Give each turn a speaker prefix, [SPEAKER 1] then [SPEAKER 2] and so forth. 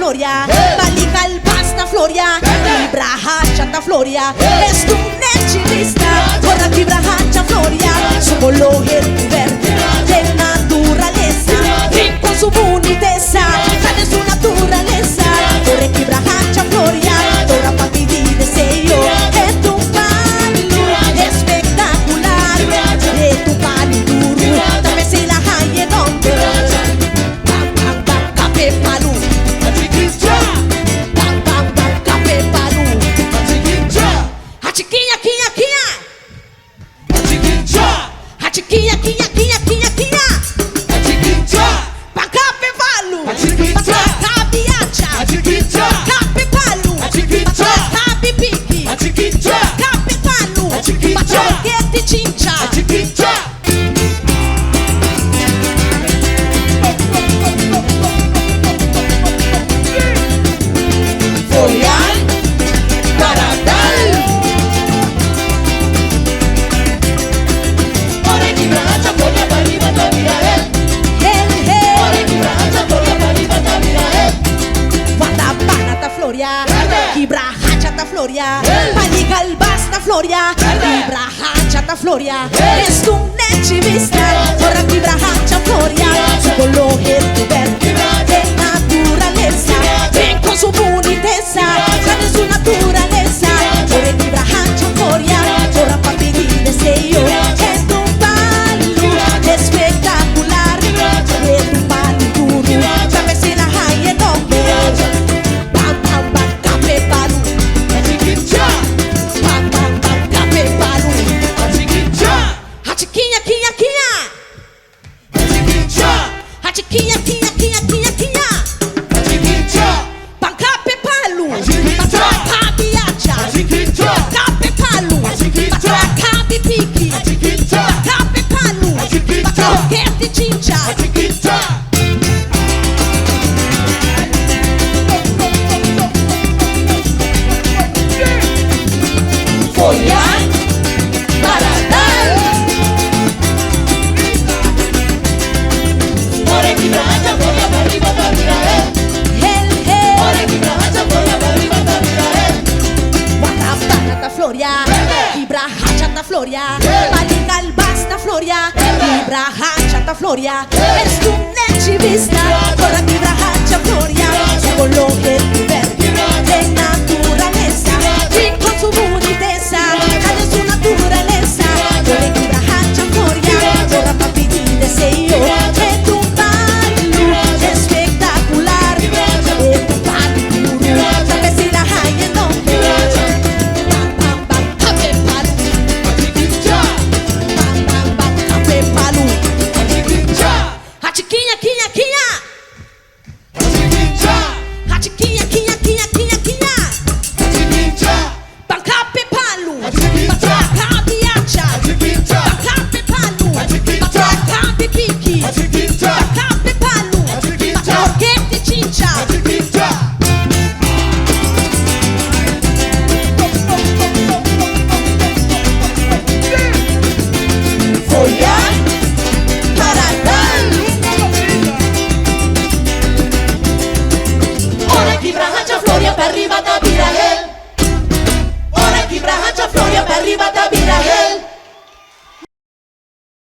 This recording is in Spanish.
[SPEAKER 1] Floria, Balica il basta Floria, Ibrahaccia Floria, es tu necilista, ora ti Ibrahaccia Floria, su color verde, de naturaleza, rico en su boniteza, sale su naturaleza, ora ti Ibrahaccia Floria, ora papi di deseo, es tu palo espectacular, es tu palo duro, también se la hay en hombre. Chiquinha, quinha, quinha, quinha, quinha. Pacape palu. Cabe acha. Cabe palu. Cabe pique. Cabe palu. Pacoquete chincha. Ibrahaccia Floria, Balica il basta Floria, Ibrahaccia Floria, es tu necivista, ora Ibrahaccia Floria, su color verde, de naturaleza, ven con su boniteza, sale su naturaleza, ora Ibrahaccia Floria, ora papi di deseo, es tu palo espectacular, es tu palo duro, sabe si la hay en hombre. Quinha, quinha, quinha, quinha, quinha. Pancape palu. Cabe acha. Cabe palu. Cabe pique. Cabe palu. Pacoquete chincha. Ibrahaccia Floria, Balica il basta Floria, Ibrahaccia Floria, es tu necivista,